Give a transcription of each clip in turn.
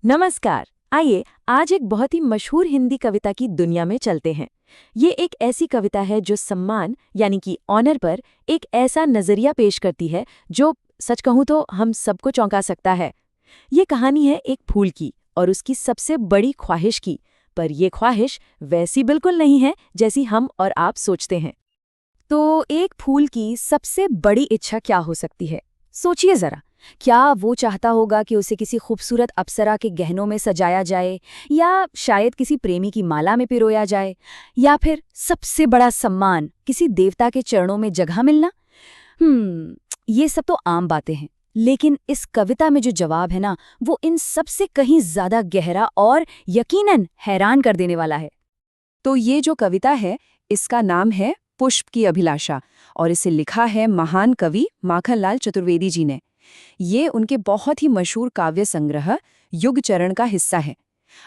नमस्कार। आइए आज एक बहुत ही मशहूर हिंदी कविता की दुनिया में चलते हैं। ये एक ऐसी कविता है जो सम्मान यानी कि ऑनर पर एक ऐसा नजरिया पेश करती है जो सच कहूँ तो हम सबको चौंका सकता है। ये कहानी है एक फूल की और उसकी सबसे बड़ी ख्वाहिश की, पर ये ख्वाहिश वैसी बिल्कुल नहीं है जैसी हम और आप सोचते हैं। तो एक फूल की सबसे बड़ी इच्छा क्या हो सकती है? सोचिए जरा। क्या वो चाहता होगा कि उसे किसी खूबसूरत अप्सरा के गहनों में सजाया जाए, या शायद किसी प्रेमी की माला में पिरोया जाए, या फिर सबसे बड़ा सम्मान किसी देवता के चरणों में जगह मिलना? ये सब तो आम बातें हैं, लेकिन इस कविता में जो जवाब है ना, वो इन सब से कहीं ज्यादा गहरा और यकीनन हैरान कर देने वाला है। तो ये जो कविता है, इसका नाम है पुष्प की अभिलाषा और इसे लिखा है महान कवि माखनलाल चतुर्वेदी जी ने। ये उनके बहुत ही मशहूर काव्य संग्रह युग चरण का हिस्सा है।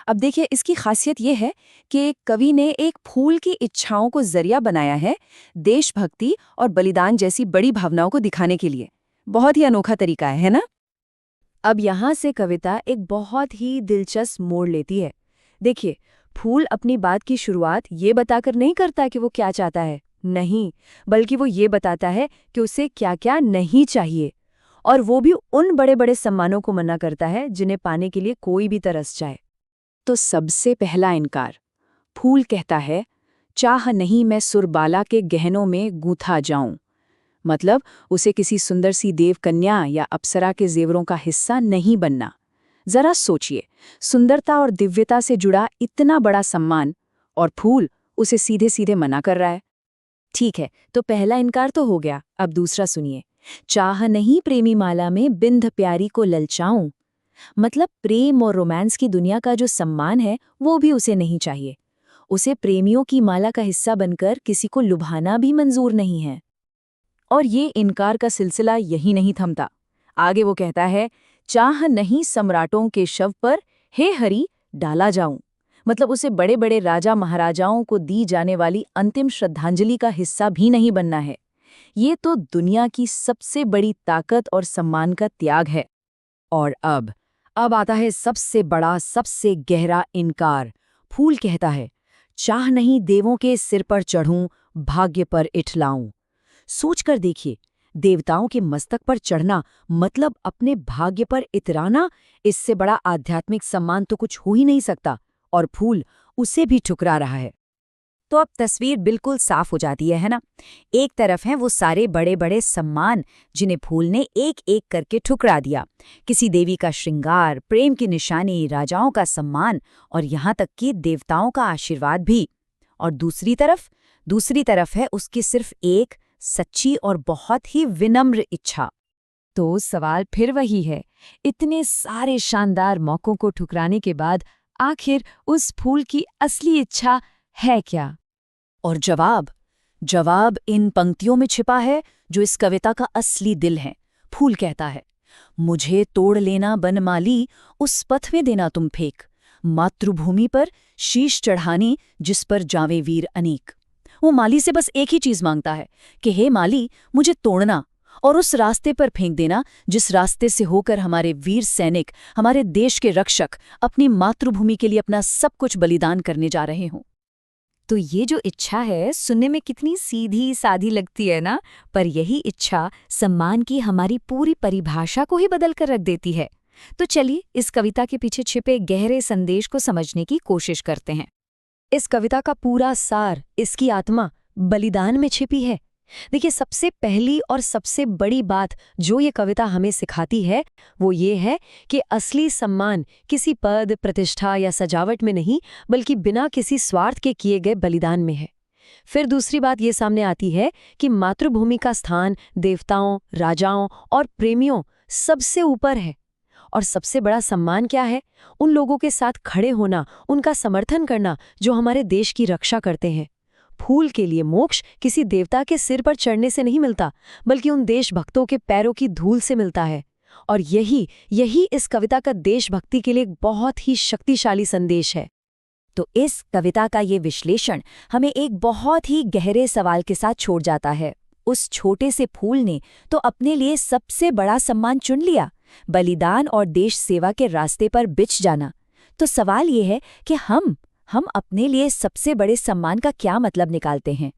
अब देखिए, इसकी खासियत ये है कि कवि ने एक फूल की इच्छाओं को जरिया बनाया है देशभक्ति और बलिदान जैसी बड़ी भावनाओं को दिखाने के लिए। बहुत ही अनोखा तरीका है ना? अब यहाँ से कविता एक बहुत ही दिलचस्प मोड़ लेती है। देखिए, फूल अपनी बात की शुरुआत ये बताकर नहीं करता कि वो क्या चाहता है, नहीं, बल्कि वो ये बताता है कि उसे क्या क्या नहीं चाहिए, और वो भी उन बड़े बड़े सम्मानों को मना करता है जिन्हें पाने के लिए कोई भी तरस जाए। तो सबसे पहला इनकार, फूल कहता है, चाह नहीं मैं सुरबाला के गहनों में गूंथा जाऊं। मतलब उसे किसी सुंदर सी देव कन्या या अप्सरा के जेवरों का हिस्सा नहीं बनना। जरा सोचिए, सुंदरता और दिव्यता से जुड़ा इतना बड़ा सम्मान, और फूल उसे सीधे सीधे मना कर रहा है। ठीक है, तो पहला इनकार तो हो गया। अब दूसरा सुनिए। चाह नहीं प्रेमी माला में बिंध प्यारी को ललचाऊं। मतलब प्रेम और रोमांस की दुनिया का जो सम्मान है वो भी उसे नहीं चाहिए। उसे प्रेमियों की माला का हिस्सा बनकर किसी को लुभाना भी मंजूर नहीं है। और ये इनकार का सिलसिला यही नहीं थमता। आगे वो कहता है, चाह नहीं सम्राटों के शव पर हे हरि डाला जाऊं। मतलब उसे बड़े बड़े राजा महाराजाओं को दी जाने वाली अंतिम श्रद्धांजलि का हिस्सा भी नहीं बनना है। ये तो दुनिया की सबसे बड़ी ताकत और सम्मान का त्याग है। और अब आता है सबसे बड़ा, सबसे गहरा इनकार। फूल कहता है, चाह नहीं देवों के सिर पर चढ़ूं, भाग्य पर इठलाऊं। सोच कर देखिए, देवताओं के मस्तक पर चढ़ना मतलब अपने भाग्य पर इतराना। इससे बड़ा आध्यात्मिक सम्मान तो कुछ हो ही नहीं सकता, और फूल उसे भी ठुकरा रहा है। तो अब तस्वीर बिल्कुल साफ हो जाती है ना? एक तरफ हैं वो सारे बड़े बड़े सम्मान जिन्हें फूल ने एक एक करके ठुकरा दिया। किसी देवी का श्रृंगार, प्रेम की निशानी, राजाओं का सम्मान, और यहाँ तक कि देवताओं का आशीर्वाद भी। और दूसरी तरफ है उसकी सिर्फ एक सच्ची और बहुत ही विनम्र इच्छा। तो सवाल फिर वही है, इतने सारे शानदार मौकों को ठुकराने के बाद आखिर उस फूल की असली इच्छा है क्या? और जवाब इन पंक्तियों में छिपा है, जो इस कविता का असली दिल है। फूल कहता है, मुझे तोड़ लेना बनमाली, उस पथ में देना तुम फेंक, मातृभूमि पर शीश चढ़ानी जिस पर जावे वीर अनेक। वो माली से बस एक ही चीज मांगता है कि हे माली, मुझे तोड़ना और उस रास्ते पर फेंक देना जिस रास्ते से होकर हमारे वीर सैनिक, हमारे देश के रक्षक अपनी मातृभूमि के लिए अपना सब कुछ बलिदान करने जा रहे हों। तो ये जो इच्छा है, सुनने में कितनी सीधी सादी लगती है ना, पर यही इच्छा सम्मान की हमारी पूरी परिभाषा को ही बदल कर रख देती है। तो चलिए इस कविता के पीछे छिपे गहरे संदेश को समझने की कोशिश करते हैं। इस कविता का पूरा सार, इसकी आत्मा बलिदान में छिपी है। देखिए, सबसे पहली और सबसे बड़ी बात जो ये कविता हमें सिखाती है वो ये है कि असली सम्मान किसी पद, प्रतिष्ठा या सजावट में नहीं, बल्कि बिना किसी स्वार्थ के किए गए बलिदान में है। फिर दूसरी बात ये सामने आती है कि मातृभूमि का स्थान देवताओं, राजाओं और प्रेमियों सबसे ऊपर है। और सबसे बड़ा सम्मान क्या है? उन लोगों के साथ खड़े होना, उनका समर्थन करना जो हमारे देश की रक्षा करते हैं। फूल के लिए मोक्ष किसी देवता के सिर पर चढ़ने से नहीं मिलता, बल्कि उन देशभक्तों के पैरों की धूल से मिलता है। और यही इस कविता का देशभक्ति के लिए एक बहुत ही शक्तिशाली संदेश है। तो इस कविता का ये विश्लेषण हमें एक बहुत ही गहरे सवाल के साथ छोड़ जाता है। उस छोटे से फूल ने तो अपने लिए सबसे बड़ा सम्मान चुन लिया, बलिदान और देश सेवा के रास्ते पर बिछ जाना। तो सवाल ये है कि हम अपने लिए सबसे बड़े सम्मान का क्या मतलब निकालते हैं?